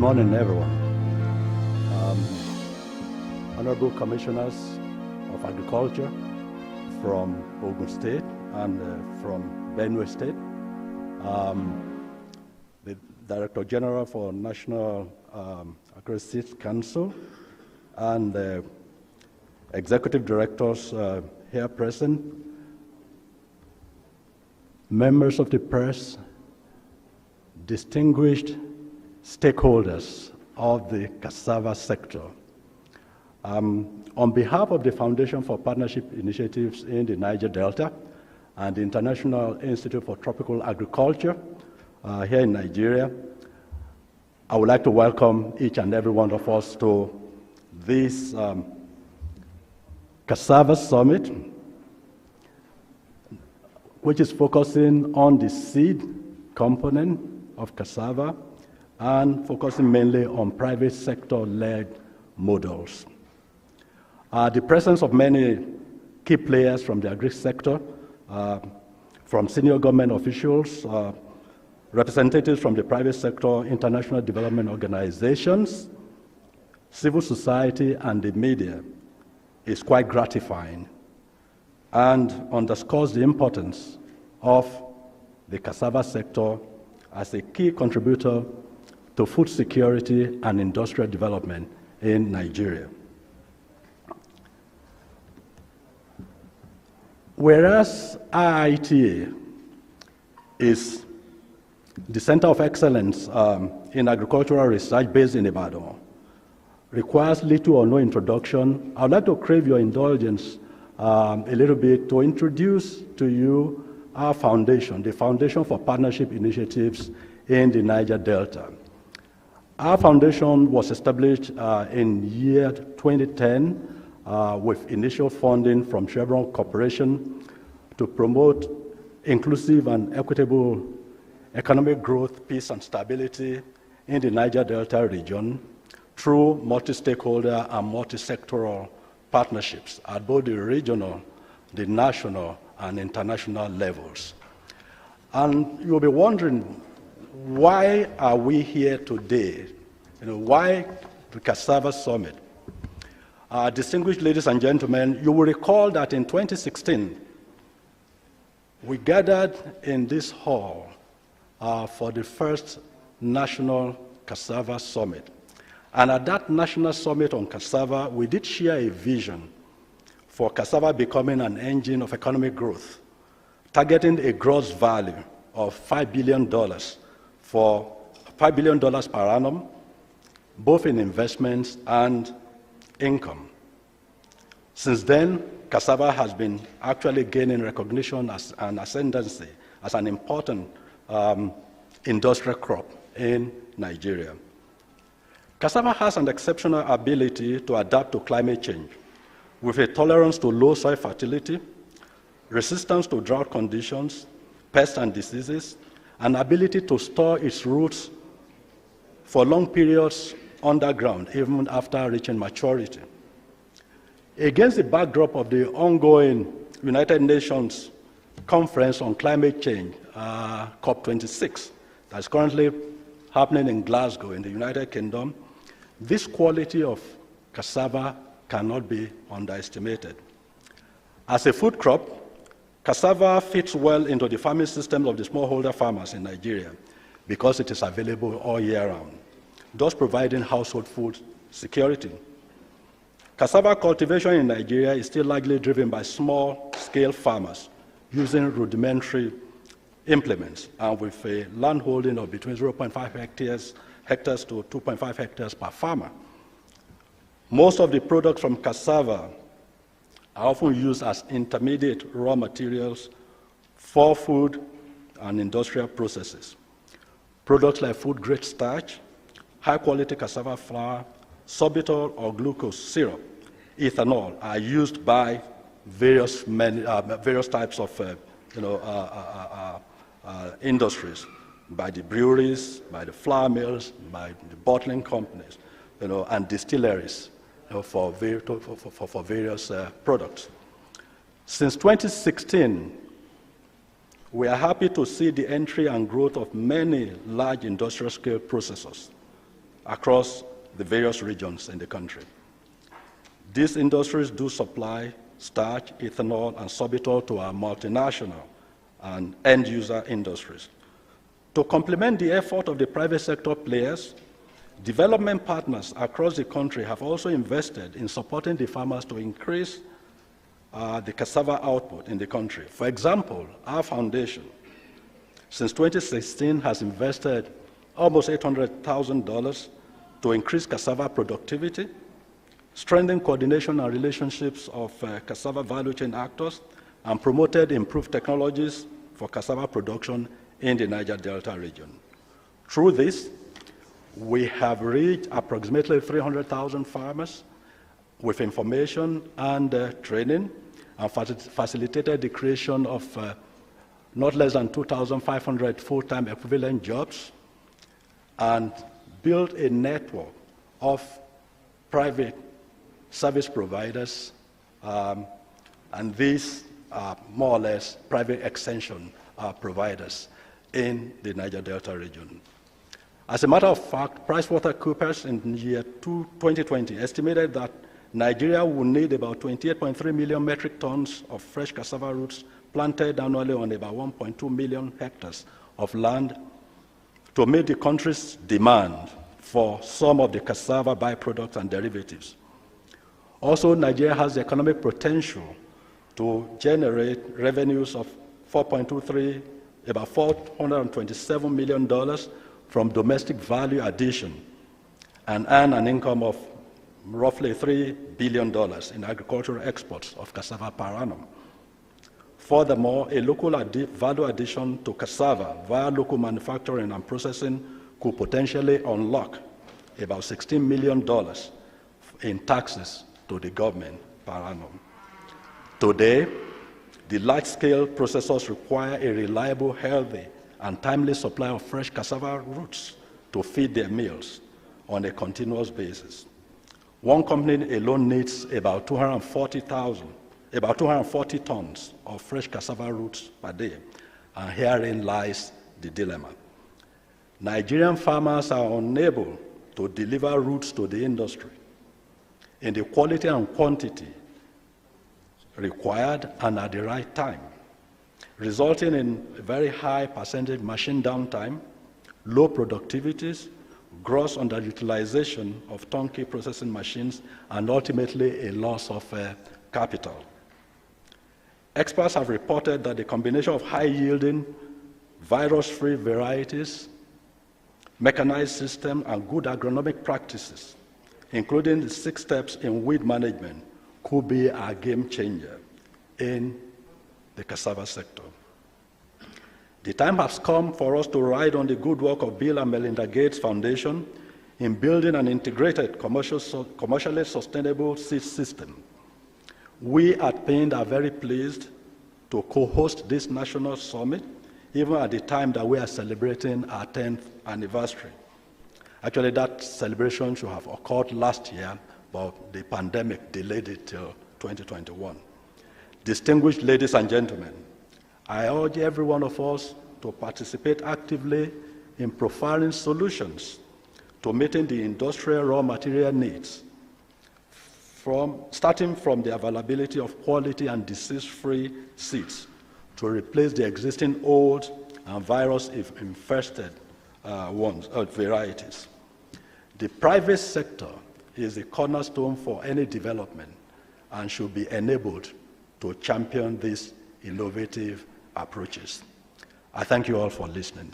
morning, everyone. Honorable Commissioners of Agriculture from Ogun State and from Benue State, the Director General for National Agri-Seeds Council, and the Executive Directors here present, members of the press, distinguished stakeholders of the cassava sector. On behalf of the Foundation for Partnership Initiatives in the Niger Delta and the International Institute for Tropical Agriculture here in Nigeria, I would like to welcome each and every one of us to this Cassava Summit, which is focusing on the seed component of cassava and focusing mainly on private sector-led models. The presence of many key players from the agri-sector, from senior government officials, representatives from the private sector, international development organizations, civil society, and the media is quite gratifying and underscores the importance of the cassava sector as a key contributor to food security and industrial development in Nigeria. Whereas IITA is the Center of Excellence in Agricultural Research based in Ibadan, requires little or no introduction, I would like to crave your indulgence a little bit to introduce to you our foundation, the Foundation for Partnership Initiatives in the Niger Delta. Our foundation was established in year 2010 with initial funding from Chevron Corporation to promote inclusive and equitable economic growth, peace, and stability in the Niger Delta region through multi-stakeholder and multi-sectoral partnerships at both the regional, the national, and international levels. And you'll be wondering, why are we here today? Why the Cassava Summit? Distinguished ladies and gentlemen, you will recall that in 2016, we gathered in this hall for the first National Cassava Summit. And at that National Summit on Cassava, we did share a vision for cassava becoming an engine of economic growth, targeting a gross value of $5 billion per annum, both in investments and income. Since then, cassava has been actually gaining recognition as an ascendancy, as an important industrial crop in Nigeria. Cassava has an exceptional ability to adapt to climate change with a tolerance to low soil fertility, resistance to drought conditions, pests and diseases, and ability to store its roots for long periods underground, even after reaching maturity. Against the backdrop of the ongoing United Nations Conference on Climate Change, COP26, that's currently happening in Glasgow in the United Kingdom, this quality of cassava cannot be underestimated. As a food crop, cassava fits well into the farming system of the smallholder farmers in Nigeria because it is available all year round, thus providing household food security. Cassava cultivation in Nigeria is still largely driven by small-scale farmers using rudimentary implements and with a land holding of between 0.5 hectares to 2.5 hectares per farmer. Most of the products from cassava are often used as intermediate raw materials for food and industrial processes. Products like food-grade starch, high-quality cassava flour, sorbitol or glucose syrup, ethanol are used by various types of industries, by the breweries, by the flour mills, by the bottling companies, and distilleries for various products. Since 2016, we are happy to see the entry and growth of many large industrial scale processors across the various regions in the country. These industries do supply starch, ethanol, and sorbitol to our multinational and end-user industries. To complement the effort of the private sector players, development partners across the country have also invested in supporting the farmers to increase the cassava output in the country. For example, our foundation, since 2016, has invested almost $800,000 to increase cassava productivity, strengthen coordination and relationships of cassava value chain actors, and promoted improved technologies for cassava production in the Niger Delta region. Through this, we have reached approximately 300,000 farmers with information and training, and facilitated the creation of not less than 2,500 full-time equivalent jobs, and built a network of private service providers, and these are more or less private extension providers in the Niger Delta region. As a matter of fact, PricewaterhouseCoopers in the year 2020 estimated that Nigeria will need about 28.3 million metric tons of fresh cassava roots planted annually on about 1.2 million hectares of land to meet the country's demand for some of the cassava byproducts and derivatives. Also, Nigeria has the economic potential to generate revenues of about $427 million from domestic value addition and earn an income of roughly $3 billion in agricultural exports of cassava per annum. Furthermore, a local value addition to cassava via local manufacturing and processing could potentially unlock about $16 million in taxes to the government per annum. Today, the large-scale processors require a reliable, healthy, and timely supply of fresh cassava roots to feed their mills on a continuous basis. One company alone needs about 240 tons of fresh cassava roots per day, and herein lies the dilemma. Nigerian farmers are unable to deliver roots to the industry in the quality and quantity required and at the right time, resulting in a very high percentage machine downtime, low productivities, gross underutilization of turnkey processing machines, and ultimately a loss of capital. Experts have reported that the combination of high-yielding, virus-free varieties, mechanized system, and good agronomic practices, including the 6 steps in weed management, could be a game changer in the cassava sector. The time has come for us to ride on the good work of Bill and Melinda Gates Foundation in building an integrated commercially sustainable seed system. We at PIND are very pleased to co-host this national summit, even at the time that we are celebrating our 10th anniversary. Actually, that celebration should have occurred last year, but the pandemic delayed it till 2021. Distinguished ladies and gentlemen, I urge every one of us to participate actively in profiling solutions to meeting the industrial raw material needs, starting from the availability of quality and disease-free seeds to replace the existing old and virus-infested varieties. The private sector is the cornerstone for any development and should be enabled to champion these innovative approaches. I thank you all for listening.